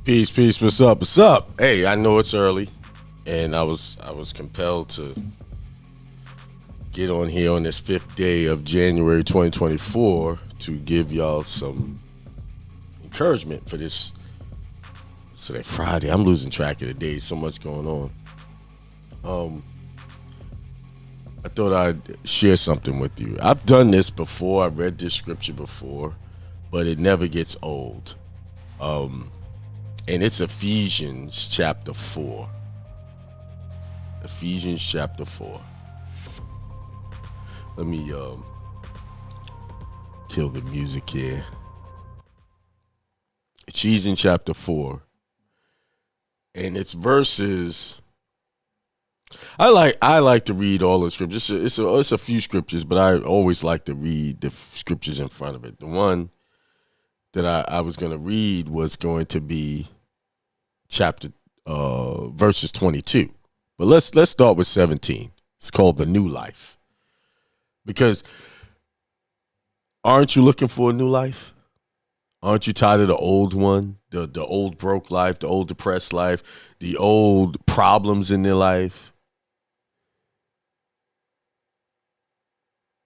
Peace, peace. What's up? What's up? Hey, I know it's early, and I was compelled to get on here on this 5th day of January 2024 to give y'all some encouragement for this. Today Friday. I'm losing track of the days. So much going on. I thought I'd share something with you. I've done this before. I read this scripture before, but it never gets old. And it's Ephesians chapter 4. Ephesians chapter 4. Let me kill the music here. Ephesians chapter 4. And it's verses. I like to read all the scriptures. It's a few scriptures, but I always like to read the scriptures in front of it. The one that I was going to read was going to be chapter verses 22. But let's start with 17. It's called the new life. Because aren't you looking for a new life? Aren't you tired of the old one, the old broke life, the old depressed life, the old problems in their life?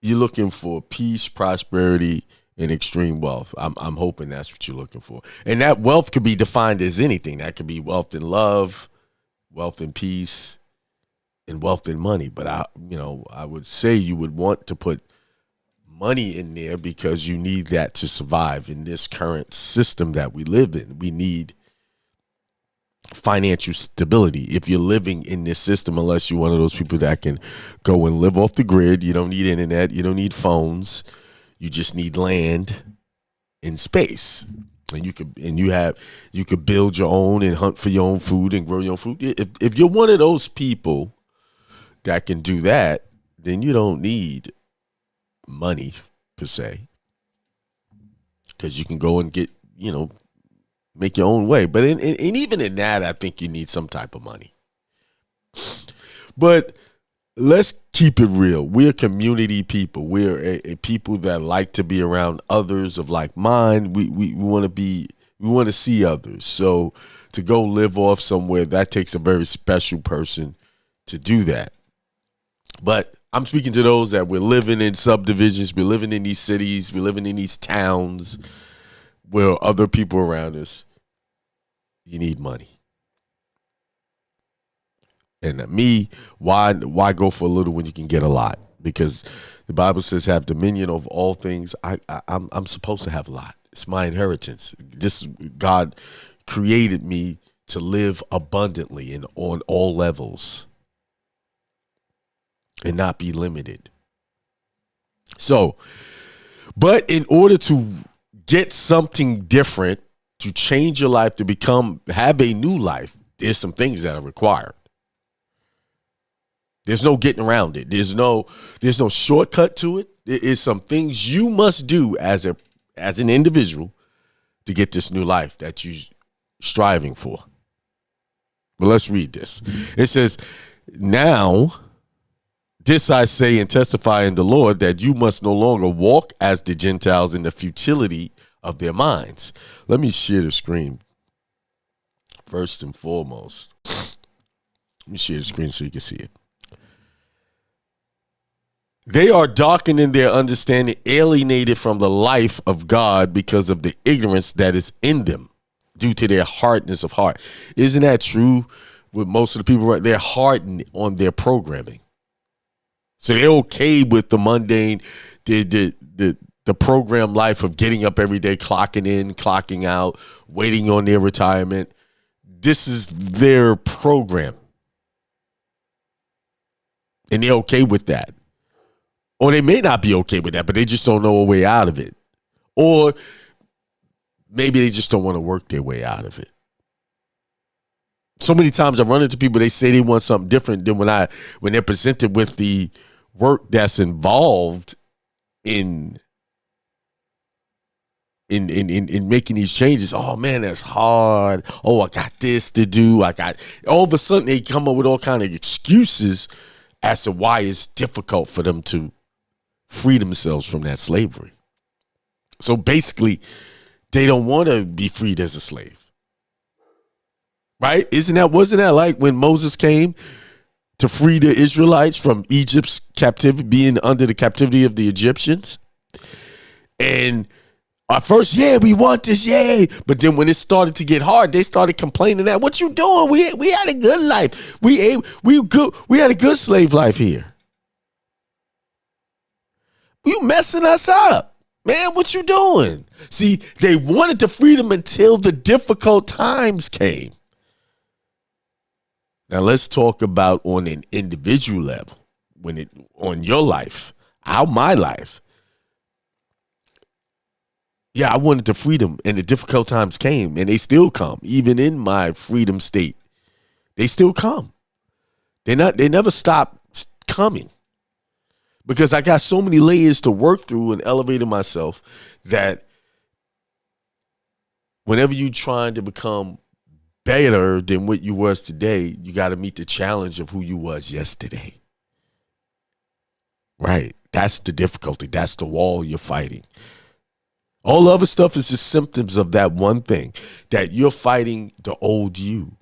You're looking for peace, prosperity, and extreme wealth. I'm hoping that's what you're looking for. And that wealth could be defined as anything. That could be wealth in love, wealth in peace, and wealth in money. But I would say you would want to put money in there because you need that to survive in this current system that we live in. We need financial stability if you're living in this system, unless you're one of those people that can go and live off the grid. You don't need internet, you don't need phones, you just need land and space. And you could build your own and hunt for your own food and grow your own food. If you're one of those people that can do that, then you don't need money per se, because you can go and get, make your own way. But even in that, I think you need some type of money. But let's keep it real. We're community people. We're a people that like to be around others of like mind. We want to see others. So to go live off somewhere, that takes a very special person to do that. But I'm speaking to those that we're living in subdivisions, we're living in these cities, we're living in these towns where other people around us. You need money. And me, why go for a little when you can get a lot? Because the Bible says have dominion over all things. I'm supposed to have a lot. It's my inheritance. God created me to live abundantly and on all levels and not be limited. So, but in order to get something different, to change your life, to have a new life, there's some things that are required. There's no getting around it. There's no shortcut to it. There is some things you must do as an individual to get this new life that you're striving for. But let's read this. It says, now this I say and testify in the Lord, that you must no longer walk as the Gentiles in the futility of their minds. Let me share the screen first and foremost. Let me share the screen so you can see it. They are darkened in their understanding, alienated from the life of God because of the ignorance that is in them due to their hardness of heart. Isn't that true with most of the people? Right? They're hardened on their programming. So they're okay with the mundane, the program life of getting up every day, clocking in, clocking out, waiting on their retirement. This is their program. And they're okay with that. Or they may not be okay with that, but they just don't know a way out of it. Or maybe they just don't want to work their way out of it. So many times I run into people, they say they want something different than when they're presented with the work that's involved in making these changes. Oh man, that's hard. Oh, I got this to do. All of a sudden they come up with all kind of excuses as to why it's difficult for them to free themselves from that slavery. So basically, they don't want to be freed as a slave. right? Wasn't that like when Moses came to free the Israelites from Egypt's captivity, being under the captivity of the Egyptians? And at first, yeah, we want this, yay. But then when it started to get hard, they started complaining that, what you doing? We had a good life. We had a good slave life here. You messing us up, man. What you doing? See, they wanted the freedom until the difficult times came. Now let's talk about on an individual level, on your life, my life. Yeah, I wanted the freedom, and the difficult times came, and they still come. Even in my freedom state, they still come. They never stop coming, because I got so many layers to work through and elevating myself that whenever you're trying to become better than what you was today, you got to meet the challenge of who you was yesterday. Right? That's the difficulty. That's the wall you're fighting. All the other stuff is just symptoms of that one thing, that you're fighting the old you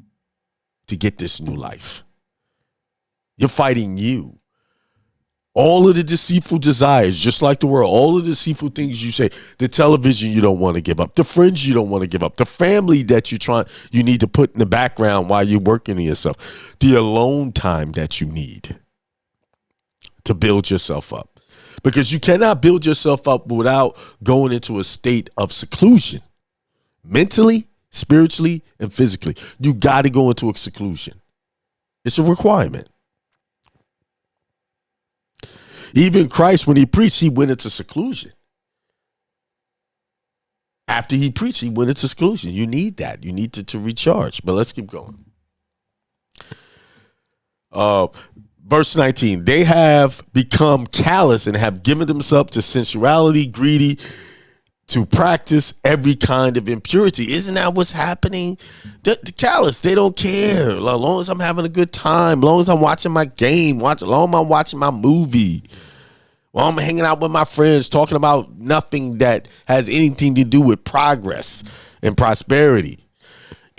to get this new life. You're fighting you. All of the deceitful desires, just like the world, all of the deceitful things you say, the television you don't want to give up, the friends you don't want to give up, the family that you need to put in the background while you're working on yourself, the alone time that you need to build yourself up. Because you cannot build yourself up without going into a state of seclusion, mentally, spiritually, and physically. You got to go into a seclusion. It's a requirement. Even Christ, when he preached, he went into seclusion. After he preached, he went into seclusion. You need that. You need to recharge. But let's keep going. Verse 19, they have become callous and have given themselves to sensuality, greedy, to practice every kind of impurity. Isn't that what's happening? The callous, they don't care. As long as I'm having a good time, as long as I'm watching my game, as long as I'm watching my movie, while I'm hanging out with my friends, talking about nothing that has anything to do with progress and prosperity.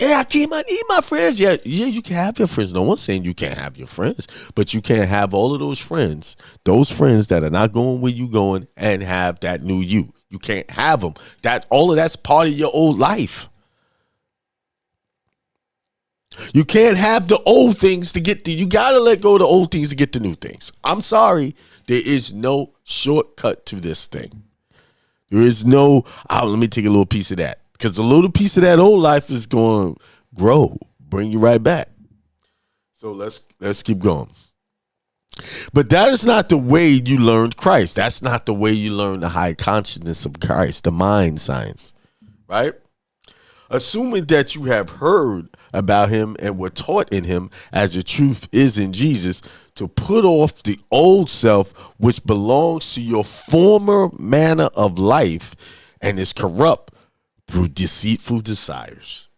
Yeah, I need my friends. Yeah, you can have your friends. No one's saying you can't have your friends, but you can't have all of those friends that are not going where you going, and have that new you. You can't have them. All of that's part of your old life. You can't have the old things to get you got to let go of the old things to get the new things. I'm sorry. There is no shortcut to this thing. There is no, let me take a little piece of that. Because a little piece of that old life is going to grow, bring you right back. So let's keep going. But that is not the way you learned Christ. That's not the way you learn the high consciousness of Christ, the mind science, right? Assuming that you have heard about him and were taught in him as the truth is in Jesus, to put off the old self which belongs to your former manner of life and is corrupt through deceitful desires.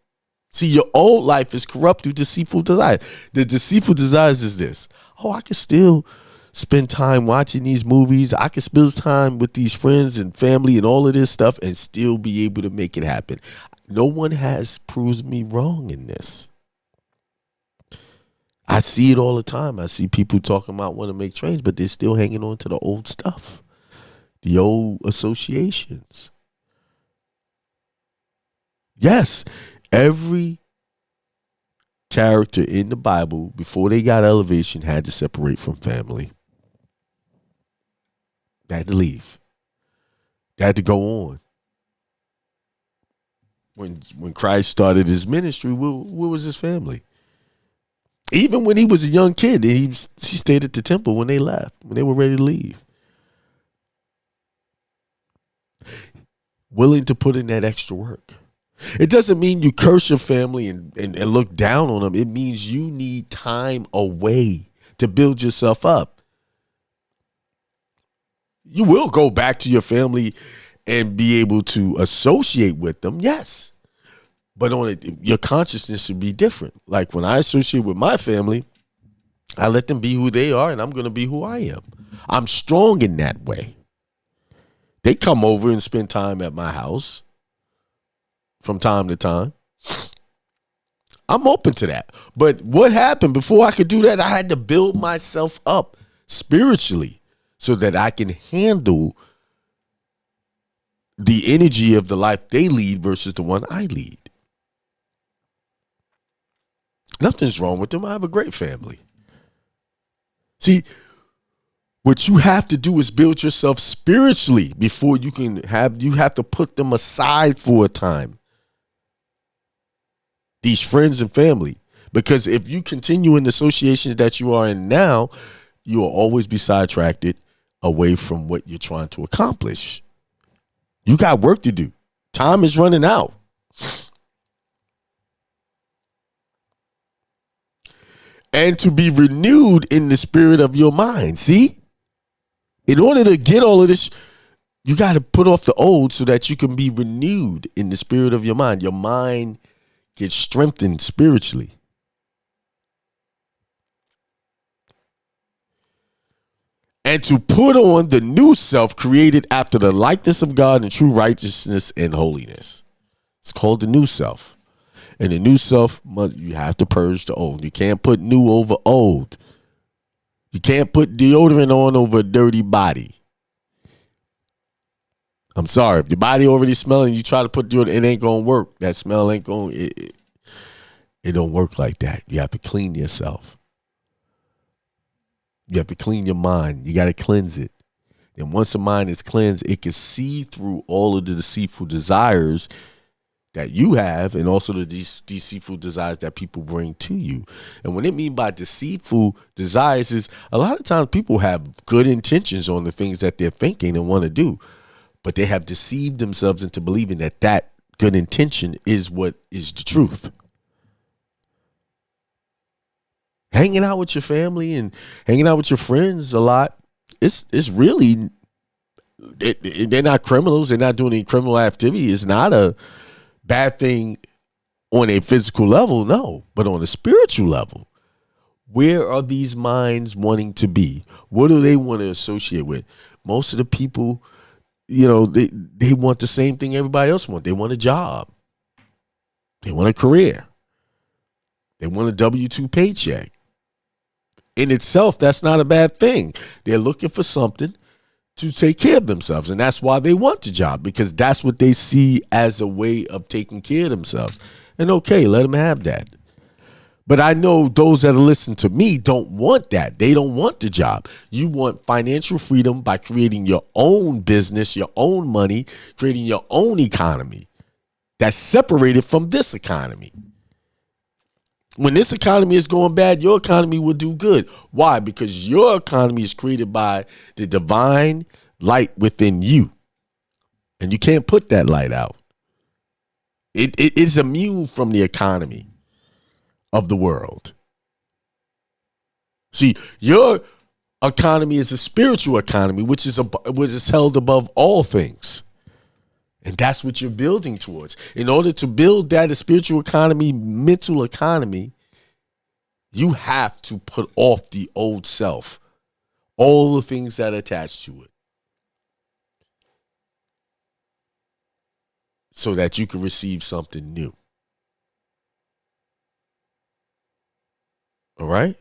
See, your old life is corrupt through deceitful desires. The deceitful desires is this. Oh, I can still spend time watching these movies. I can spend time with these friends and family and all of this stuff and still be able to make it happen. No one has proved me wrong in this. I see it all the time. I see people talking about want to make change, but they're still hanging on to the old stuff, the old associations. Yes, every character in the Bible before they got elevation had to separate from family. They had to leave. They had to go on. When Christ started his ministry, where was his family? Even when he was a young kid, he stayed at the temple when they left, when they were ready to leave. Willing to put in that extra work. It doesn't mean you curse your family and look down on them. It means you need time away to build yourself up. You will go back to your family and be able to associate with them, yes. But your consciousness should be different. Like when I associate with my family, I let them be who they are, and I'm going to be who I am. I'm strong in that way. They come over and spend time at my house from time to time. I'm open to that. But what happened before I could do that? I had to build myself up spiritually so that I can handle the energy of the life they lead versus the one I lead. Nothing's wrong with them. I have a great family. See, what you have to do is build yourself spiritually before you have to put them aside for a time. These friends and family. Because if you continue in the associations that you are in now, you will always be sidetracked away from what you're trying to accomplish. You got work to do. Time is running out. And to be renewed in the spirit of your mind. See? In order to get all of this, you got to put off the old so that you can be renewed in the spirit of your mind. Your mind gets strengthened spiritually. And to put on the new self created after the likeness of God in true righteousness and holiness. It's called the new self. And the new self, you have to purge the old. You can't put new over old. You can't put deodorant on over a dirty body. I'm sorry. If your body already smelling, you try to put deodorant, it ain't going to work. That smell ain't going to, it don't work like that. You have to clean yourself. You have to clean your mind. You got to cleanse it. And once the mind is cleansed, it can see through all of the deceitful desires that you have, and also the deceitful desires that people bring to you. And what I mean by deceitful desires is a lot of times people have good intentions on the things that they're thinking and want to do, but they have deceived themselves into believing that that good intention is what is the truth. Hanging out with your family and hanging out with your friends a lot, it's really, they're not criminals. They're not doing any criminal activity. It's not a bad thing on a physical level, no, but on a spiritual level. Where are these minds wanting to be? What do they want to associate with? Most of the people, they want the same thing everybody else wants. They want a job. They want a career. They want a W-2 paycheck. In itself, that's not a bad thing. They're looking for something to take care of themselves. And that's why they want the job, because that's what they see as a way of taking care of themselves. And okay, let them have that. But I know those that are listening to me don't want that. They don't want the job. You want financial freedom by creating your own business, your own money, creating your own economy that's separated from this economy. When this economy is going bad, your economy will do good. Why? Because your economy is created by the divine light within you. And you can't put that light out. It is immune from the economy of the world. See, your economy is a spiritual economy, which is held above all things. And that's what you're building towards. In order to build that, a spiritual economy, mental economy, you have to put off the old self, all the things that attach to it, so that you can receive something new. All right?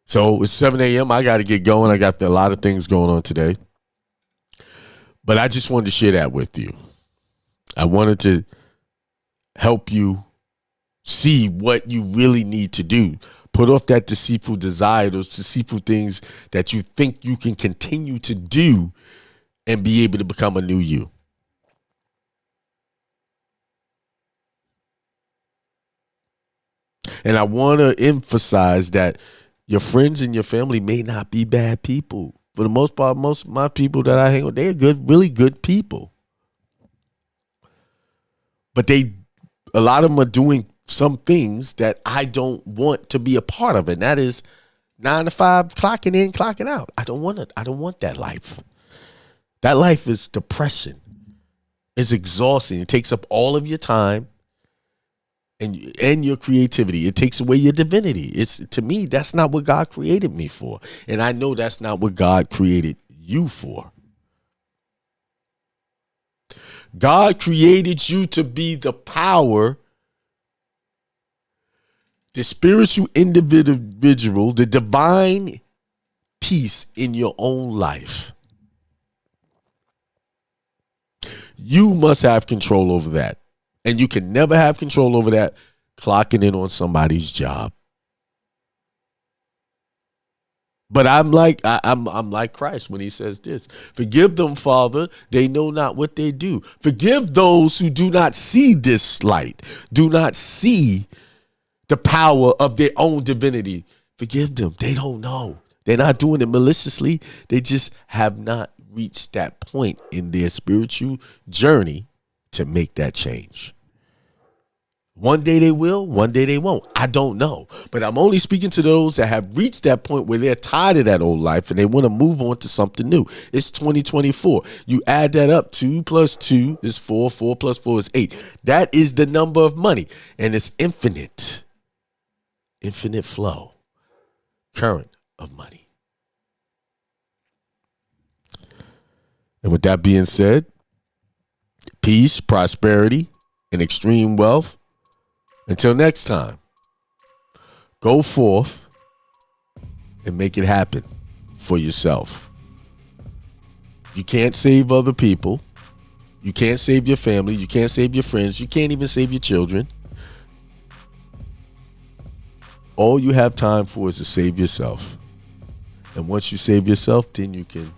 So it's 7 a.m. I got to get going. I got a lot of things going on today. But I just wanted to share that with you. I wanted to help you see what you really need to do. Put off that deceitful desire, those deceitful things that you think you can continue to do and be able to become a new you. And I want to emphasize that your friends and your family may not be bad people. For the most part, most of my people that I hang with, they're good, really good people. But a lot of them are doing some things that I don't want to be a part of. And that is 9 to 5, clocking in, clocking out. I don't want it. I don't want that life. That life is depression. It's exhausting. It takes up all of your time and your creativity. It takes away your divinity. To me, that's not what God created me for. And I know that's not what God created you for. God created you to be the power the spiritual individual, the divine peace in your own life. You must have control over that. And you can never have control over that clocking in on somebody's job. But I'm like Christ when he says this. Forgive them, Father. They know not what they do. Forgive those who do not see this light, do not see the power of their own divinity. Forgive them. They don't know. They're not doing it maliciously. They just have not reached that point in their spiritual journey to make that change. One day they will, one day they won't. I don't know. But I'm only speaking to those that have reached that point where they're tired of that old life and they want to move on to something new. It's 2024. You add that up. 2 plus 2 is 4. 4 plus 4 is 8. That is the number of money. And it's infinite. Infinite flow. Current of money. And with that being said, peace, prosperity, and extreme wealth. Until next time, go forth and make it happen for yourself. You can't save other people. You can't save your family. You can't save your friends. You can't even save your children. All you have time for is to save yourself. And once you save yourself, then you can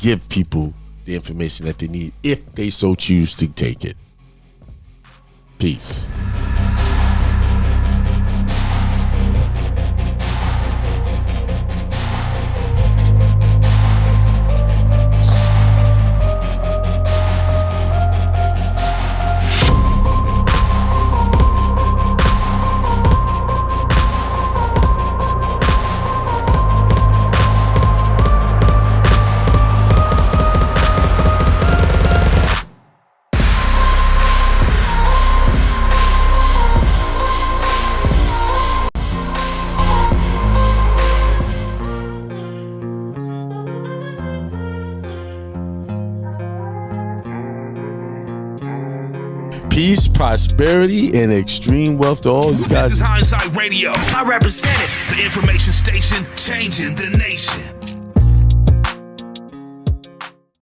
give people the information that they need if they so choose to take it. Peace. Peace, prosperity, and extreme wealth to all you guys. This is Hindsight Radio. I represent it. The information station changing the nation.